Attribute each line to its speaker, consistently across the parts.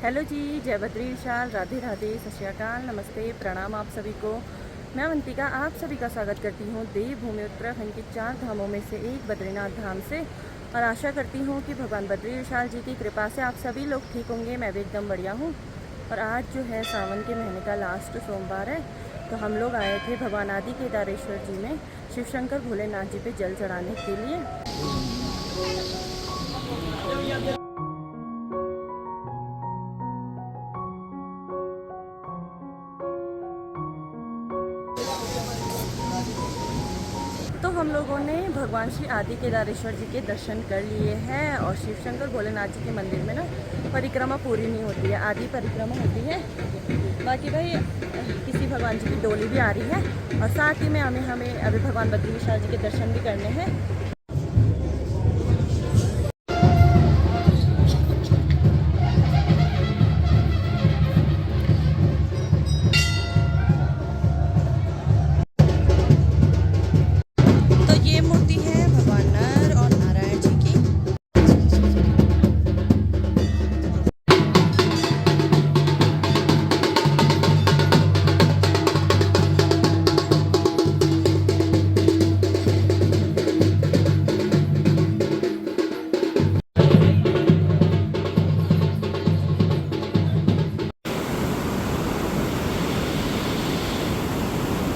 Speaker 1: Hello जी, जय बद्री विशाल, राधे राधे, सत श्री अकाल, नमस्ते, प्रणाम आप सभी को। मैं अवंतिका आप सभी का स्वागत करती हूँ देवभूमि उत्तराखंड के 4 धामों में से एक बद्रीनाथ धाम से। और आशा करती हूँ कि भगवान बद्री विशाल जी की कृपा से आप सभी लोग ठीक होंगे। मैं भी एकदम बढ़िया हूँ। और आज जो है सावन के महीने का लास्ट सोमवार है, तो हम लोग आए थे भगवान आदि केदारेश्वर जी में शिव शंकर भोलेनाथ जी पे जल चढ़ाने के लिए। तो हम लोगों ने भगवान श्री आदि केदारेश्वर जी के दर्शन कर लिए हैं। और शिव शंकर भोलेनाथ जी के मंदिर में ना परिक्रमा पूरी नहीं होती है, आधी परिक्रमा होती है। बाकी भाई किसी भगवान जी की डोली भी आ रही है। और साथ ही में हमें अभी भगवान बद्री विशाल जी के दर्शन भी करने हैं।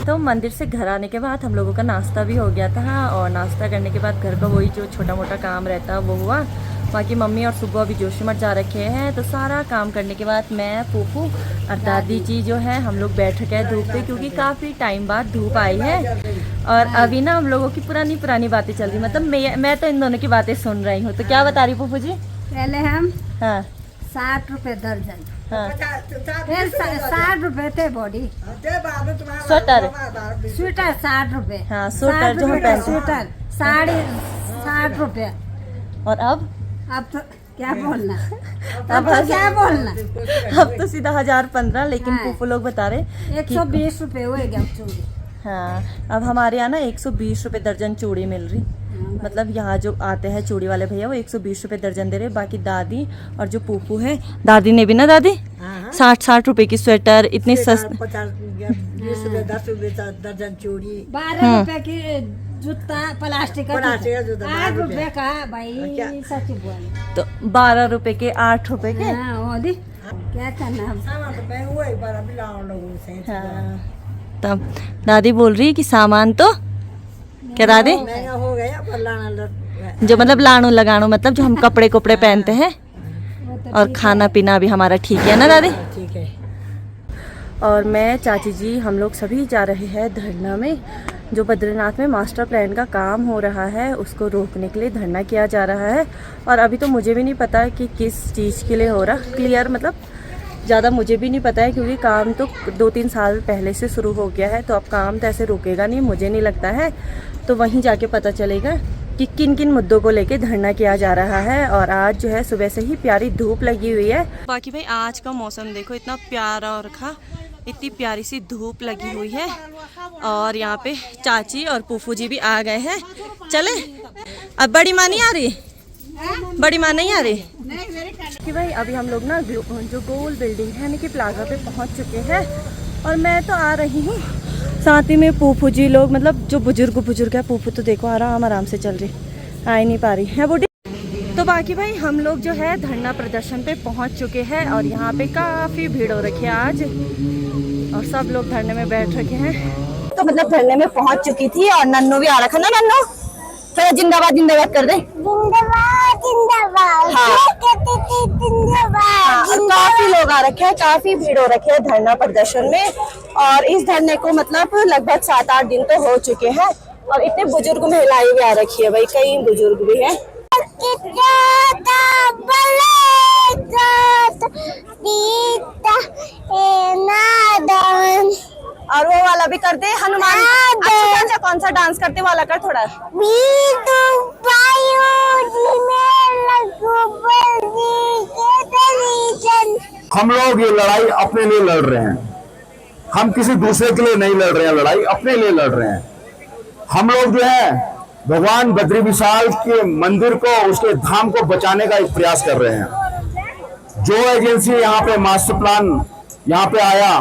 Speaker 1: तो मंदिर से घर आने के बाद हम लोगों का नाश्ता भी हो गया था। और नाश्ता करने के बाद घर का वही जो छोटा मोटा काम रहता है वो हुआ। बाकी मम्मी और सुबह अभी जोशीमठ जा रखे हैं, तो सारा काम करने के बाद मैं, फूफू और दादी जी जो है हम लोग बैठ गए धूप पे, क्योंकि काफ़ी टाइम बाद धूप आई है। और अभी ना हम लोगों की पुरानी बातें चल रही, मतलब मैं तो इन दोनों की बातें सुन रही हूँ। तो क्या बता रही फूफू जी?
Speaker 2: पहले हम
Speaker 1: हाँ
Speaker 2: 60 रुपए दर्जन,
Speaker 1: हाँ
Speaker 2: फिर 60 रुपए थे बॉडी
Speaker 1: स्वेटर,
Speaker 2: स्वेटर 60 रुपए,
Speaker 1: हाँ स्वेटर जो हम पहनते हैं,
Speaker 2: स्वेटर साड़ी 60 रुपए।
Speaker 1: और अब
Speaker 2: तो क्या बोलना, अब तो क्या बोलना,
Speaker 1: अब तो सीधा 1015। लेकिन
Speaker 2: हाँ।
Speaker 1: फूफू लोग बता रहे
Speaker 2: 120 रुपए हुए गया चूड़ी।
Speaker 1: हाँ, अब हमारे यहाँ ना 120 रुपए दर्जन चूड़ी मिल रही। मतलब यहाँ जो आते हैं चूड़ी वाले भैया वो 120 रुपए दर्जन दे रहे। बाकी दादी और जो फूफू है, दादी ने भी ना दादी 60 रुपए की स्वेटर, इतनी सस्ती
Speaker 2: 20 रुपए 10 रुपए दर्जन चूड़ी, 12 रुपए की जूता प्लास्टिक का, 8 रुपए का भाई, सच बोल।
Speaker 1: तो 12 रुपए के 8 रुपए के।
Speaker 2: क्या करना
Speaker 1: हाँ, तब दादी बोल रही है कि सामान तो क्या दादी
Speaker 2: महंगा हो गया,
Speaker 1: जो मतलब लाणो लगानो, मतलब जो हम कपड़े पहनते हैं। और खाना पीना भी हमारा ठीक है ना दादी?
Speaker 2: ठीक है।
Speaker 1: और मैं, चाची जी, हम लोग सभी जा रहे हैं धरना में। जो बद्रीनाथ में मास्टर प्लान का काम हो रहा है उसको रोकने के लिए धरना किया जा रहा है। और अभी तो मुझे भी नहीं पता कि किस चीज़ के लिए हो रहा, क्लियर मतलब ज़्यादा मुझे भी नहीं पता है, क्योंकि काम तो 2-3 साल पहले से शुरू हो गया है। तो अब काम तो ऐसे रुकेगा नहीं, मुझे नहीं लगता है। तो वहीं जाके पता चलेगा कि किन किन मुद्दों को लेके धरना किया जा रहा है। और आज जो है सुबह से ही प्यारी धूप लगी हुई है। बाकी भाई आज का मौसम देखो, इतना प्यारा और रखा, इतनी प्यारी सी धूप लगी हुई है। और यहाँ पे चाची और फूफू जी भी आ गए हैं। चले, अब बड़ी माँ नहीं आ रही, बड़ी माँ नहीं आ रही कि भाई अभी हम लोग ना जो गोल बिल्डिंग है यानी कि प्लाजा पे पहुँच चुके हैं। और मैं तो आ रही हूँ, साथ ही में फूफू जी लोग, मतलब जो बुजुर्ग है। फूफू तो देखो आराम से चल रही, आ ही नहीं पा रही है बूढ़ी। तो बाकी भाई हम लोग जो है धरना प्रदर्शन पे पहुंच चुके हैं। और यहाँ पे काफ़ी भीड़ हो रखी है आज, और सब लोग धरने में बैठ रखे हैं। तो मतलब धरने में पहुंच चुकी थी। और नन्नू भी आ रखा ना, नन्नू थोड़ा जिंदाबाद जिंदाबाद कर दे। जिंदाबाद हाँ, काफी लोग आ रखे हैं, काफी भीड़ हो रखी है धरना प्रदर्शन में। और इस धरने को मतलब लगभग 7-8 दिन तो हो चुके हैं। और इतने बुजुर्ग महिलाएं भी आ रखी है भाई, कई बुजुर्ग भी है। और वो वाला भी कर दे, हनुमान। अच्छा कौन सा डांस करते वाला कर थोड़ा।
Speaker 3: हम लोग ये लड़ाई अपने लिए लड़ रहे हैं, हम किसी दूसरे के लिए नहीं लड़ रहे हैं, लड़ाई अपने लिए लड़ रहे हैं। हम लोग जो है भगवान बद्री विशाल के मंदिर को, उसके धाम को बचाने का एक प्रयास कर रहे हैं। जो एजेंसी यहाँ पे मास्टर प्लान यहाँ पे आया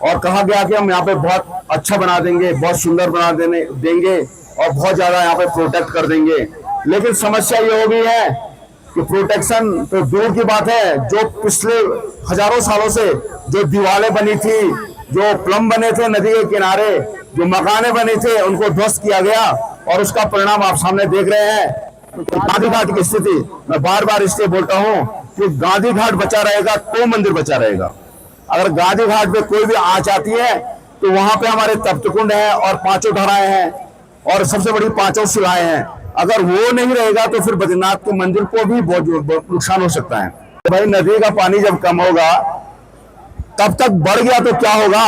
Speaker 3: और कहा गया कि हम यहाँ पे बहुत अच्छा बना देंगे, बहुत सुंदर बना देंगे और बहुत ज्यादा यहाँ पे प्रोटेक्ट कर देंगे, लेकिन समस्या ये हो गई है कि प्रोटेक्शन तो दूर की बात है, जो पिछले हजारों सालों से जो दीवारें बनी थी, जो प्लम बने थे नदी के किनारे, जो मकाने बने थे, उनको ध्वस्त किया गया और उसका परिणाम आप सामने देख रहे हैं। गांधी घाट की स्थिति, मैं बार बार इसलिए बोलता हूं कि गांधी घाट बचा रहेगा तो मंदिर बचा रहेगा। अगर गांधी घाट पे कोई भी आंच आती है तो वहां पे हमारे तप्तकुंड है और 5 धाराएं हैं और सबसे बड़ी 5 शिलाएं हैं। अगर वो नहीं रहेगा तो फिर बद्रीनाथ के मंदिर को भी बहुत नुकसान हो सकता है। भाई नदी का पानी जब कम होगा तब तक बढ़ गया तो क्या होगा,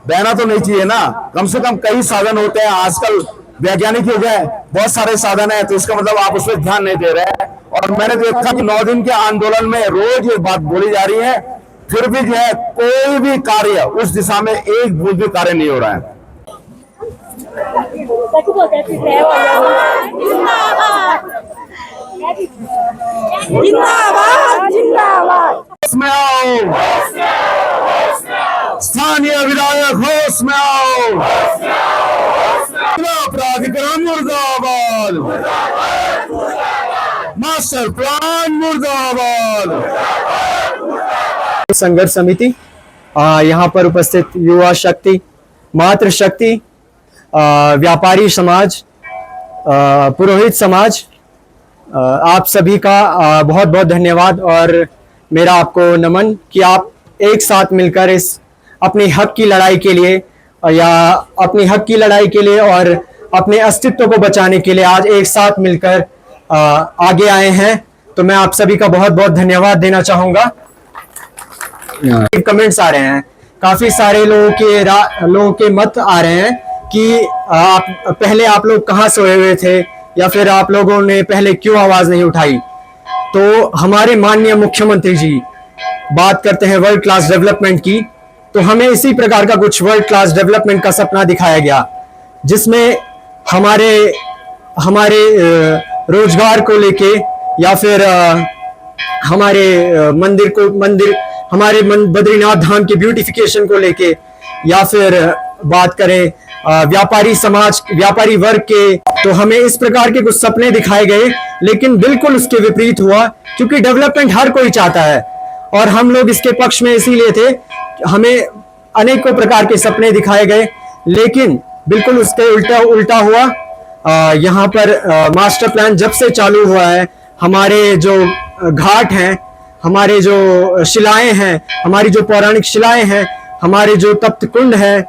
Speaker 3: बहना तो नहीं चाहिए ना। कम से कम कई साधन होते हैं, आजकल वैज्ञानिक हो गए, बहुत सारे साधन है, तो इसका मतलब आप उस पर ध्यान नहीं दे रहे हैं। और मैंने देखा कि 9 दिन के आंदोलन में रोज ये बात बोली जा रही है, फिर भी जो है कोई भी कार्य उस दिशा में एक बूंद भी कार्य नहीं हो रहा है। होश में आओ, स्थानीय विधायक होश में आओ, प्राधिकरण मुर्दाबाद, मास्टर प्लान मुर्दाबाद।
Speaker 4: संघर्ष समिति यहाँ पर उपस्थित युवा शक्ति, मातृ शक्ति, व्यापारी समाज, पुरोहित समाज, आप सभी का बहुत बहुत धन्यवाद और मेरा आपको नमन कि आप एक साथ मिलकर इस अपने हक की लड़ाई के लिए या अपने हक की लड़ाई के लिए और अपने अस्तित्व को बचाने के लिए आज एक साथ मिलकर आगे आए हैं। तो मैं आप सभी का बहुत बहुत धन्यवाद देना चाहूंगा। कमेंट्स आ रहे हैं, काफी सारे लोगों के मत आ रहे हैं कि पहले आप लोग कहाँ सोए हुए थे या फिर आप लोगों ने पहले क्यों आवाज नहीं उठाई। तो हमारे माननीय मुख्यमंत्री जी बात करते हैं वर्ल्ड क्लास डेवलपमेंट की, तो हमें इसी प्रकार का कुछ वर्ल्ड क्लास डेवलपमेंट का सपना दिखाया गया, जिसमें हमारे रोजगार को लेके या फिर हमारे बद्रीनाथ धाम के ब्यूटिफिकेशन को लेके या फिर बात करें व्यापारी समाज, व्यापारी वर्ग के, तो हमें इस प्रकार के कुछ सपने दिखाए गए, लेकिन बिल्कुल उसके विपरीत हुआ, क्योंकि डेवलपमेंट हर कोई चाहता है और हम लोग इसके पक्ष में इसीलिए थे। हमें अनेकों प्रकार के सपने दिखाए गए, लेकिन बिल्कुल उसके उल्टा हुआ। यहाँ पर मास्टर प्लान जब से चालू हुआ है, हमारे जो घाट हैं, हमारे जो शिलाएं हैं, हमारी जो पौराणिक शिलाएं हैं, हमारे जो तप्त कुंड है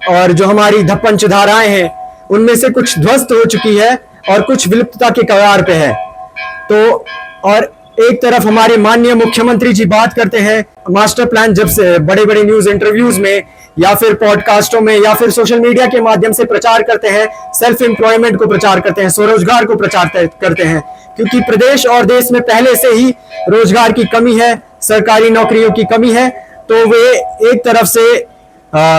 Speaker 4: और जो हमारी पंचधाराएं हैं, उनमें से कुछ ध्वस्त हो चुकी है और कुछ विलुप्तता के कगार पे है। तो और एक तरफ हमारे माननीय मुख्यमंत्री जी बात करते हैं मास्टर प्लान, जब से बड़े बड़े न्यूज इंटरव्यूज में या फिर पॉडकास्टों में या फिर सोशल मीडिया के माध्यम से प्रचार करते हैं, सेल्फ एम्प्लॉयमेंट को प्रचार करते हैं, स्वरोजगार को प्रचार करते हैं, क्योंकि प्रदेश और देश में पहले से ही रोजगार की कमी है, सरकारी नौकरियों की कमी है। तो वे एक तरफ से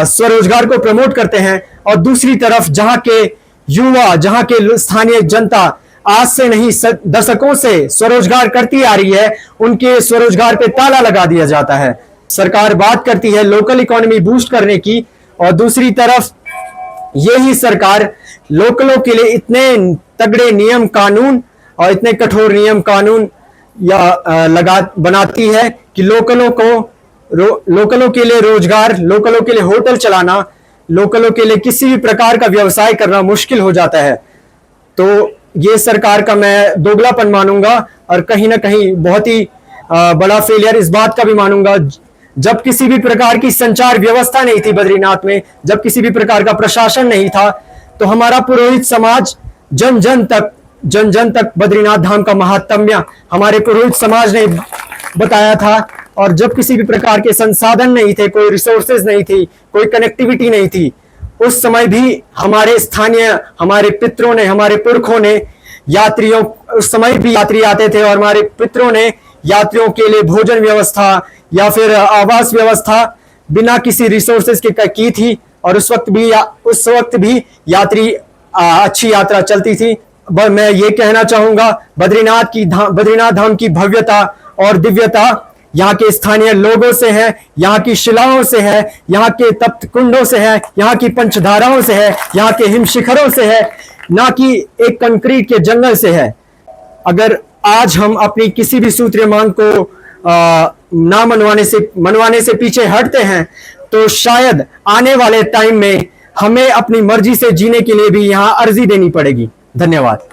Speaker 4: स्वरोजगार को प्रमोट करते हैं और दूसरी तरफ जहां के युवा, जहां के स्थानीय जनता आज से नहीं दशकों से स्वरोजगार करती आ रही है, उनके स्वरोजगार पे ताला लगा दिया जाता है। सरकार बात करती है लोकल इकोनॉमी बूस्ट करने की और दूसरी तरफ यही सरकार लोकलों के लिए इतने तगड़े नियम कानून और इतने कठोर नियम कानून बनाती है कि लोकलों के लिए रोजगार, लोकलों के लिए होटल चलाना, लोकलों के लिए किसी भी प्रकार का व्यवसाय करना मुश्किल हो जाता है। तो ये सरकार का मैं दोगलापन मानूंगा और कहीं ना कहीं बहुत ही बड़ा फेलियर इस बात का भी मानूंगा। जब किसी भी प्रकार की संचार व्यवस्था नहीं थी बद्रीनाथ में, जब किसी भी प्रकार का प्रशासन नहीं था, तो हमारा पुरोहित समाज जन जन तक बद्रीनाथ धाम का महात्म्य हमारे पुरोहित समाज ने बताया था। और जब किसी भी प्रकार के संसाधन नहीं थे, कोई रिसोर्सेज नहीं थी, कोई कनेक्टिविटी नहीं थी, उस समय भी हमारे स्थानीय, हमारे पितरों ने, हमारे पुरखों ने यात्रियों, उस समय भी यात्री आते थे और हमारे पितरों ने यात्रियों के लिए भोजन व्यवस्था या फिर आवास व्यवस्था बिना किसी रिसोर्सेज के की थी। और उस वक्त भी यात्री अच्छी यात्रा चलती थी। मैं ये कहना चाहूंगा बद्रीनाथ धाम की भव्यता और दिव्यता यहाँ के स्थानीय लोगों से है, यहाँ की शिलाओं से है, यहाँ के तप्त कुंडों से है, यहाँ की पंचधाराओं से है, यहाँ के हिम शिखरों से है, ना कि एक कंक्रीट के जंगल से है। अगर आज हम अपनी किसी भी सूत्रीय मांग को ना मनवाने से पीछे हटते हैं, तो शायद आने वाले टाइम में हमें अपनी मर्जी से जीने के लिए भी यहाँ अर्जी देनी पड़ेगी। धन्यवाद।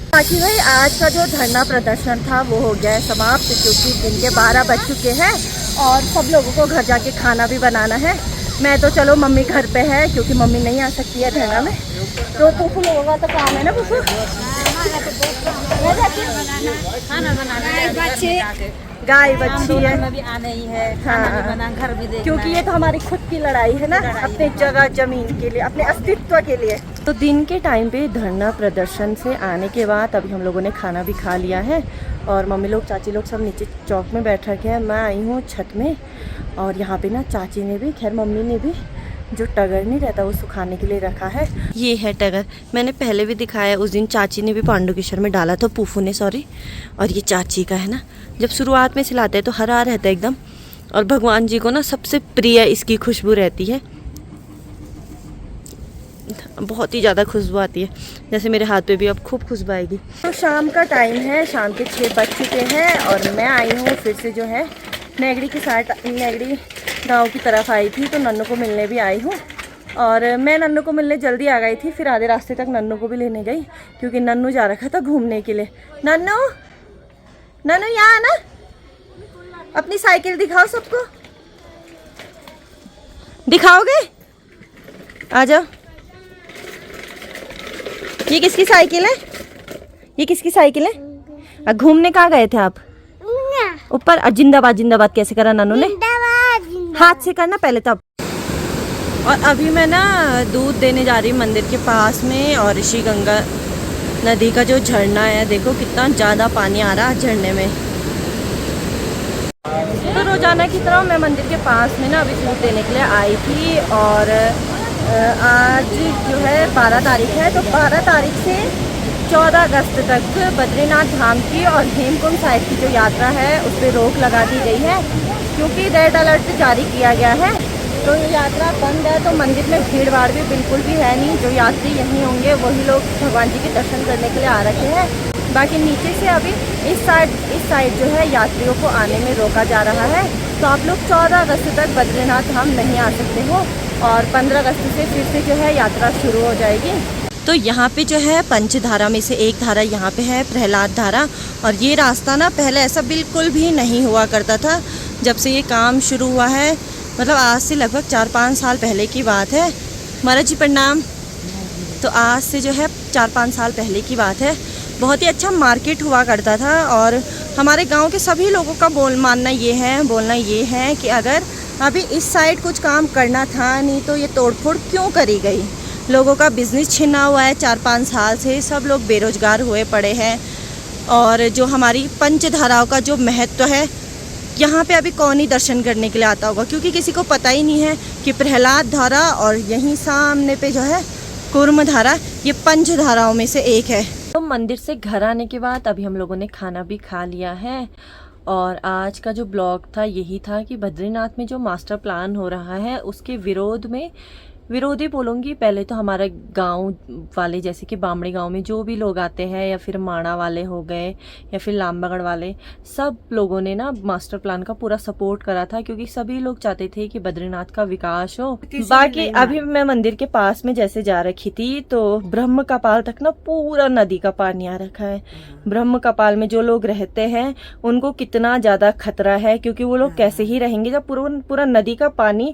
Speaker 1: बाकी भाई आज का जो धरना प्रदर्शन था वो हो गया है समाप्त, क्योंकि दिन के 12 बज चुके हैं और सब लोगों को घर जाके खाना भी बनाना है। मैं तो चलो मम्मी घर पे है, क्योंकि मम्मी नहीं आ सकती है धरना में, तो पुप्पू लोगों का तो काम है ना। पुप्पू
Speaker 2: खाना बनाना, बच्चे
Speaker 1: गाय बच्ची है,
Speaker 2: भी आना ही है,
Speaker 1: हाँ,
Speaker 2: खाना भी बना, घर भी देखना,
Speaker 1: क्योंकि ये तो हमारी खुद की लड़ाई है ना, अपने जगह जमीन के लिए, अपने अस्तित्व के लिए। तो दिन के टाइम पे धरना प्रदर्शन से आने के बाद अभी हम लोगों ने खाना भी खा लिया है और मम्मी लोग चाची लोग सब नीचे चौक में बैठ रखे हैं। मैं आई हूँ छत में और यहाँ पे ना चाची ने भी, खैर मम्मी ने भी जो टगर नहीं रहता वो सुखाने के लिए रखा है। ये है टगर, मैंने पहले भी दिखाया, उस दिन चाची ने भी पांडुकेश्वर में डाला था, फूफू ने सॉरी। और ये चाची का है ना, जब शुरुआत में सिलाते हैं तो हरा रहता है एकदम, और भगवान जी को ना सबसे प्रिय इसकी खुशबू रहती है, बहुत ही ज़्यादा खुशबू आती है। जैसे मेरे हाथ पे भी अब खूब खुशबू आएगी। तो शाम का टाइम है, शाम के 6 बज चुके हैं और मैं आई हूँ फिर से जो है नेगड़ी के साथ, नेगड़ी गांव की तरफ आई थी, तो नन्नू को मिलने भी आई हूँ। और मैं नन्नू को मिलने जल्दी आ गई थी, फिर आधे रास्ते तक नन्नू को भी लेने गई, क्योंकि नन्नू जा रखा था घूमने के लिए। नन्नू नन्नू यहाँ आना, अपनी साइकिल दिखाओ सबको, दिखाओगे? आ जाओ। ये किसकी साइकिल है? ये किसकी साइकिल है? घूमने कहाँ गए थे आप? ऊपर। जिंदाबाद जिंदाबाद कैसे करा नन्नू ने? हाथ से करना पहले तब। और अभी मैं ना दूध देने जा रही हूँ मंदिर के पास में, और ऋषि गंगा नदी का जो झरना है, देखो कितना ज़्यादा पानी आ रहा है झरने में। तो रोजाना की तरह मैं मंदिर के पास में ना अभी दूध देने के लिए आई थी, और आज जो है 12 तारीख है, तो 12 तारीख से 14 अगस्त तक बद्रीनाथ धाम की और हेमकुंड साहिब की जो यात्रा है उस पर रोक लगा दी गई है, क्योंकि रेड अलर्ट जारी किया गया है। तो ये यात्रा बंद है, तो मंदिर में भीड़ भाड़ भी बिल्कुल भी है नहीं। जो यात्री यहीं होंगे वही लोग भगवान जी के दर्शन करने के लिए आ रखे हैं। बाकी नीचे से अभी इस साइड जो है यात्रियों को आने में रोका जा रहा है। तो आप लोग 14 अगस्त तक बद्रीनाथ धाम नहीं आ सकते हो, और 15 अगस्त से फिर से जो है यात्रा शुरू हो जाएगी। तो यहाँ पे जो है पंचधारा में से एक धारा यहाँ पे है प्रहलाद धारा, और ये रास्ता ना पहले ऐसा बिल्कुल भी नहीं हुआ करता था। जब से ये काम शुरू हुआ है, मतलब आज से लगभग 4-5 साल पहले की बात है। महाराज जी प्रणाम। तो आज से जो है 4-5 साल पहले की बात है। बहुत ही अच्छा मार्केट हुआ करता था, और हमारे गांव के सभी लोगों का बोलना ये है कि अगर अभी इस साइड कुछ काम करना था नहीं तो ये तोड़फोड़ क्यों करी गई। लोगों का बिजनेस छिना हुआ है 4-5 साल से, सब लोग बेरोजगार हुए पड़े हैं। और जो हमारी पंचधाराओं का जो महत्व है, यहाँ पे अभी कौन ही दर्शन करने के लिए आता होगा, क्योंकि किसी को पता ही नहीं है कि प्रहलाद धारा और यहीं सामने पे जो है कूर्म धारा, ये पंचधाराओं में से एक है। तो मंदिर से घर आने के बाद अभी हम लोगों ने खाना भी खा लिया है, और आज का जो ब्लॉग था यही था कि बद्रीनाथ में जो मास्टर प्लान हो रहा है उसके विरोध ही बोलूँगी। पहले तो हमारा गांव वाले, जैसे कि बामड़ी गांव में जो भी लोग आते हैं, या फिर माणा वाले हो गए, या फिर लामबगढ़ वाले, सब लोगों ने ना मास्टर प्लान का पूरा सपोर्ट करा था, क्योंकि सभी लोग चाहते थे कि बद्रीनाथ का विकास हो। बाकी अभी मैं मंदिर के पास में जैसे जा रखी थी, तो ब्रह्म कपाल तक ना पूरा नदी का पानी आ रखा है। ब्रह्म कपाल में जो लोग रहते हैं उनको कितना ज्यादा खतरा है, क्योंकि वो लोग कैसे ही रहेंगे जब पूरा नदी का पानी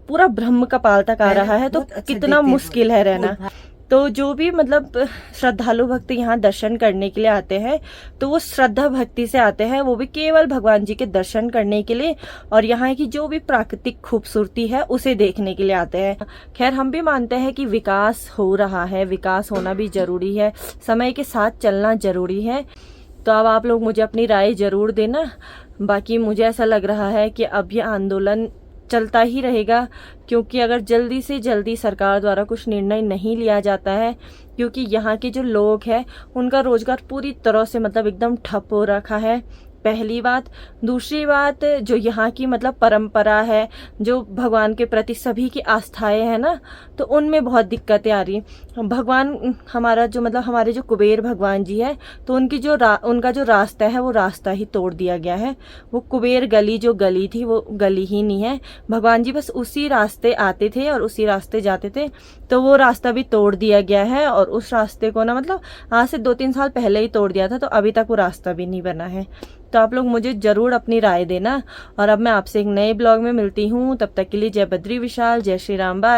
Speaker 1: पूरा ब्रह्म कपाल तक आ रहा है, तो कितना मुश्किल है रहना। तो जो भी मतलब श्रद्धालु भक्त यहाँ दर्शन करने के लिए आते हैं, तो वो श्रद्धा भक्ति से आते हैं, वो भी केवल भगवान जी के दर्शन करने के लिए, और यहाँ की जो भी प्राकृतिक खूबसूरती है उसे देखने के लिए आते हैं। खैर हम भी मानते हैं कि विकास हो रहा है, विकास होना भी जरूरी है, समय के साथ चलना जरूरी है। तो अब आप लोग मुझे अपनी राय जरूर देना। बाकी मुझे ऐसा लग रहा है कि अब ये आंदोलन चलता ही रहेगा, क्योंकि अगर जल्दी से जल्दी सरकार द्वारा कुछ निर्णय नहीं लिया जाता है, क्योंकि यहाँ के जो लोग हैं उनका रोजगार पूरी तरह से मतलब एकदम ठप हो रखा है, पहली बात। दूसरी बात, जो यहाँ की मतलब परंपरा है, जो भगवान के प्रति सभी की आस्थाएं हैं ना, तो उनमें बहुत दिक्कतें आ रही हैं। भगवान हमारा जो मतलब हमारे जो कुबेर भगवान जी है, तो उनकी जो उनका जो रास्ता है वो रास्ता ही तोड़ दिया गया है। वो कुबेर गली जो गली थी वो गली ही नहीं है। भगवान जी बस उसी रास्ते आते थे और उसी रास्ते जाते थे, तो वो रास्ता भी तोड़ दिया गया है। और उस रास्ते को ना मतलब आज से 2-3 साल पहले ही तोड़ दिया था, तो अभी तक वो रास्ता भी नहीं बना है। तो आप लोग मुझे ज़रूर अपनी राय देना, और अब मैं आपसे एक नए ब्लॉग में मिलती हूँ। तब तक के लिए जय बद्री विशाल, जय श्री राम, बाय।